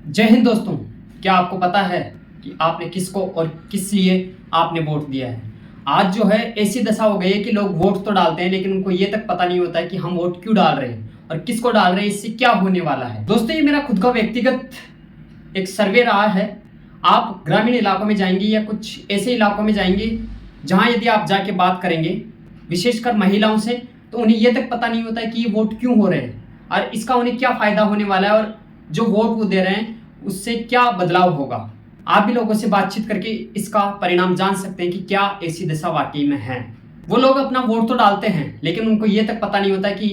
जय हिंद दोस्तों। क्या आपको पता है कि आपने किसको और किस लिए आपने वोट दिया है? आज जो है ऐसी दशा हो गई है कि लोग वोट तो डालते हैं लेकिन उनको ये तक पता नहीं होता है कि हम वोट क्यों डाल रहे हैं और किसको डाल रहे हैं, इससे क्या होने वाला है। दोस्तों, ये मेरा खुद का व्यक्तिगत एक सर्वे रहा है। आप ग्रामीण इलाकों में जाएंगे या कुछ ऐसे इलाकों में जाएंगे जहां यदि आप जाके बात करेंगे विशेषकर महिलाओं से, तो उन्हें ये तक पता नहीं होता है कि ये वोट क्यों हो रहे हैं और इसका उन्हें क्या फायदा होने वाला है और जो वोट वो दे रहे हैं उससे क्या बदलाव होगा। आप भी लोगों से बातचीत करके इसका परिणाम जान सकते हैं कि क्या ऐसी दशा वाकई में है। वो लोग अपना वोट तो डालते हैं लेकिन उनको ये तक पता नहीं होता कि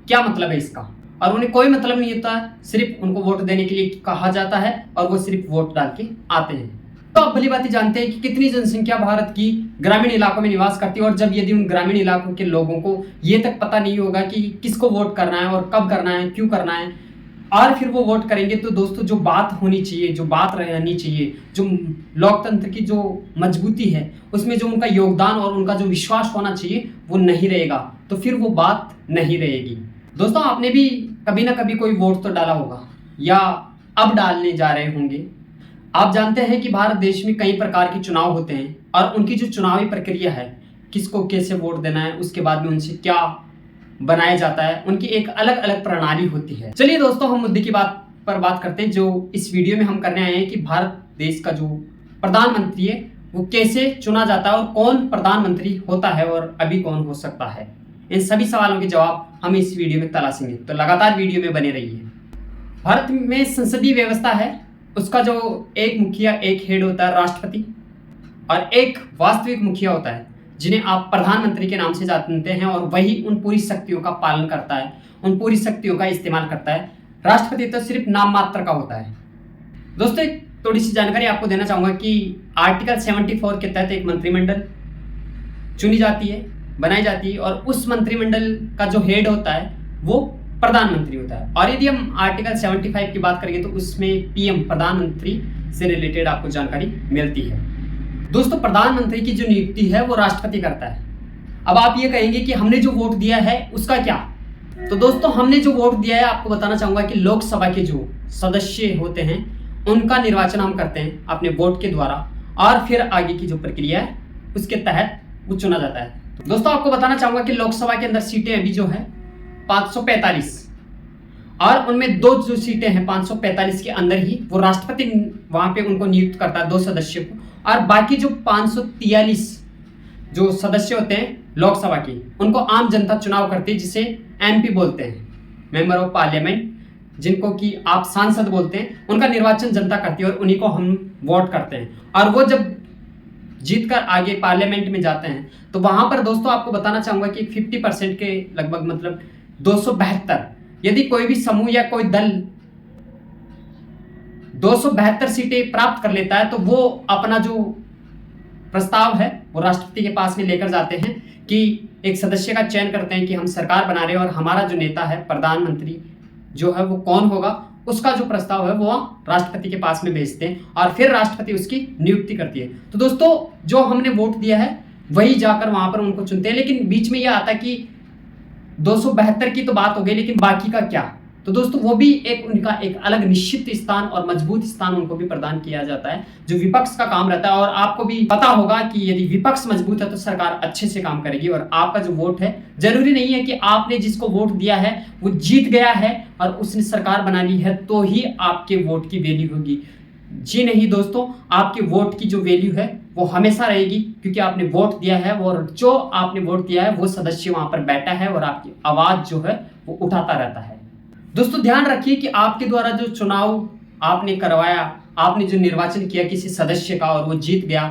क्या मतलब है इसका, और उन्हें कोई मतलब नहीं होता, सिर्फ उनको वोट देने के लिए कहा जाता है और वो सिर्फ वोट डाल के आते हैं। तो आप भली बात जानते हैं कि कितनी जनसंख्या भारत की ग्रामीण इलाकों में निवास करती है, और जब यदि उन ग्रामीण इलाकों के लोगों को ये तक पता नहीं होगा कि किसको वोट करना है और कब करना है, क्यों करना है, और फिर वो वोट करेंगे, तो दोस्तों जो बात होनी चाहिए, जो बात रहनी चाहिए, जो लोकतंत्र की जो मजबूती है उसमें जो उनका योगदान और उनका जो विश्वास होना चाहिए वो नहीं रहेगा, तो फिर वो बात नहीं रहेगी। दोस्तों, आपने भी कभी ना कभी कोई वोट तो डाला होगा या अब डालने जा रहे होंगे। आप जानते हैं कि भारत देश में कई प्रकार के चुनाव होते हैं और उनकी जो चुनावी प्रक्रिया है, किसको कैसे वोट देना है, उसके बाद में उनसे क्या बनाया जाता है, उनकी एक अलग अलग प्रणाली होती है। चलिए दोस्तों, हम मुद्दे की बात पर बात करते हैं। जो इस वीडियो में हम करने आए हैं कि भारत देश का जो प्रधानमंत्री है वो कैसे चुना जाता है और कौन प्रधानमंत्री होता है और अभी कौन हो सकता है, इन सभी सवालों के जवाब हम इस वीडियो में तलाशेंगे, तो लगातार वीडियो में बने रहिए। भारत में संसदीय व्यवस्था है, उसका जो एक मुखिया, एक हेड होता है राष्ट्रपति, और एक वास्तविक मुखिया होता है जिन्हें आप प्रधानमंत्री के नाम से जानते हैं, और वही उन पूरी शक्तियों का पालन करता है, उन पूरी शक्तियों का इस्तेमाल करता है। राष्ट्रपति तो सिर्फ नाम मात्र का होता है। दोस्तों, एक थोड़ी सी जानकारी आपको देना चाहूंगा कि आर्टिकल 74 के तहत एक मंत्रिमंडल चुनी जाती है, बनाई जाती है, और उस मंत्रिमंडल का जो हेड होता है वो प्रधानमंत्री होता है। और यदि हम आर्टिकल 75 की बात करेंगे तो उसमें पीएम, प्रधानमंत्री से रिलेटेड आपको जानकारी मिलती है। दोस्तों, प्रधानमंत्री की जो नियुक्ति है वो राष्ट्रपति करता है। अब आप ये कहेंगे कि हमने जो वोट दिया है उसका क्या? तो दोस्तों, हमने जो वोट दिया है, आपको बताना चाहूंगा कि लोकसभा के जो सदस्य होते हैं उनका निर्वाचन हम करते हैं अपने वोट के द्वारा, और फिर आगे की जो प्रक्रिया है उसके तहत वो चुना जाता है। तो दोस्तों, आपको बताना चाहूंगा कि लोकसभा के अंदर सीटें अभी जो है 545, और उनमें दो जो सीटें हैं 545 के अंदर ही वो राष्ट्रपति वहां पे उनको नियुक्त करता है, 2 सदस्यों को, और बाकी जो 543 जो सदस्य होते हैं लोकसभा की, उनको आम जनता चुनाव करती है, जिसे एमपी बोलते हैं, मेंबर ऑफ पार्लियामेंट, जिनको कि आप सांसद बोलते हैं। उनका निर्वाचन जनता करती है और उन्हीं को हम वोट करते हैं, और वो जब जीतकर आगे पार्लियामेंट में जाते हैं तो वहां पर दोस्तों आपको बताना चाहूंगा कि 50% के लगभग, मतलब 272, यदि कोई भी समूह या कोई दल 272 सीटें प्राप्त कर लेता है तो वो अपना जो प्रस्ताव है वो राष्ट्रपति के पास में लेकर जाते हैं कि एक सदस्य का चयन करते हैं कि हम सरकार बना रहे हैं और हमारा जो नेता है, प्रधानमंत्री जो है वो कौन होगा, उसका जो प्रस्ताव है वो राष्ट्रपति के पास में भेजते हैं और फिर राष्ट्रपति उसकी नियुक्ति करती है। तो दोस्तों, जो हमने वोट दिया है वही जाकर वहां पर उनको चुनते हैं। लेकिन बीच में यह आता है कि 272 की तो बात हो गई, लेकिन बाकी का क्या? तो दोस्तों, वो भी एक उनका एक अलग निश्चित स्थान और मजबूत स्थान उनको भी प्रदान किया जाता है, जो विपक्ष का काम रहता है। और आपको भी पता होगा कि यदि विपक्ष मजबूत है तो सरकार अच्छे से काम करेगी, और आपका जो वोट है, जरूरी नहीं है कि आपने जिसको वोट दिया है वो जीत गया है और उसने सरकार बना ली है तो ही आपके वोट की वैल्यू होगी। जी नहीं दोस्तों, आपके वोट की जो वैल्यू है वो हमेशा रहेगी, क्योंकि आपने वोट दिया है और जो आपने वोट दिया है वो सदस्य वहां पर बैठा है और आपकी आवाज जो है वो उठाता रहता है। दोस्तों, ध्यान रखिए कि आपके द्वारा जो चुनाव आपने करवाया, आपने जो निर्वाचन किया किसी सदस्य का और वो जीत गया,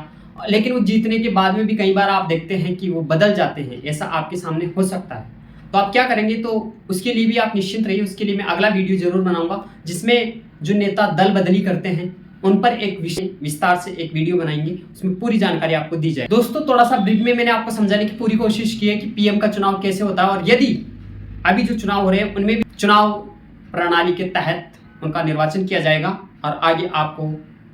लेकिन वो जीतने के बाद में भी कई बार आप देखते हैं कि वो बदल जाते हैं, ऐसा आपके सामने हो सकता है। तो आप क्या करेंगे? तो उसके लिए भी आप निश्चिंत रहिए, उसके लिए मैं अगला वीडियो जरूर बनाऊंगा जिसमें जो नेता दल बदली करते हैं उन पर एक विस्तार से एक वीडियो बनाएंगे, उसमें पूरी जानकारी आपको दी जाए। दोस्तों, थोड़ा सा ब्रीफ में मैंने आपको समझाने की पूरी कोशिश की है कि पीएम का चुनाव कैसे होता है, और यदि अभी जो चुनाव हो रहे हैं उनमें भी चुनाव प्रणाली के तहत उनका निर्वाचन किया जाएगा, और आगे आपको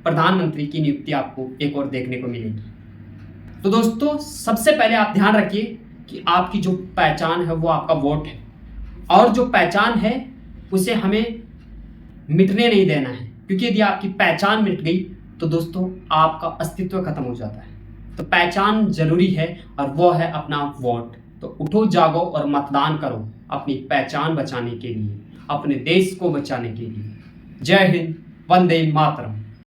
प्रधानमंत्री की नियुक्ति आपको एक और देखने को मिलेगी। तो दोस्तों, सबसे पहले आप ध्यान रखिए कि आपकी जो पहचान है वो आपका वोट है, और जो पहचान है उसे हमें मिटने नहीं देना है। क्योंकि यदि आपकी पहचान मिट गई तो दोस्तों आपका अस्तित्व खत्म हो जाता है। तो पहचान जरूरी है और वो है अपना वोट। तो उठो जागो और मतदान करो अपनी पहचान बचाने के लिए, अपने देश को बचाने के लिए। जय हिंद, वंदे मातरम।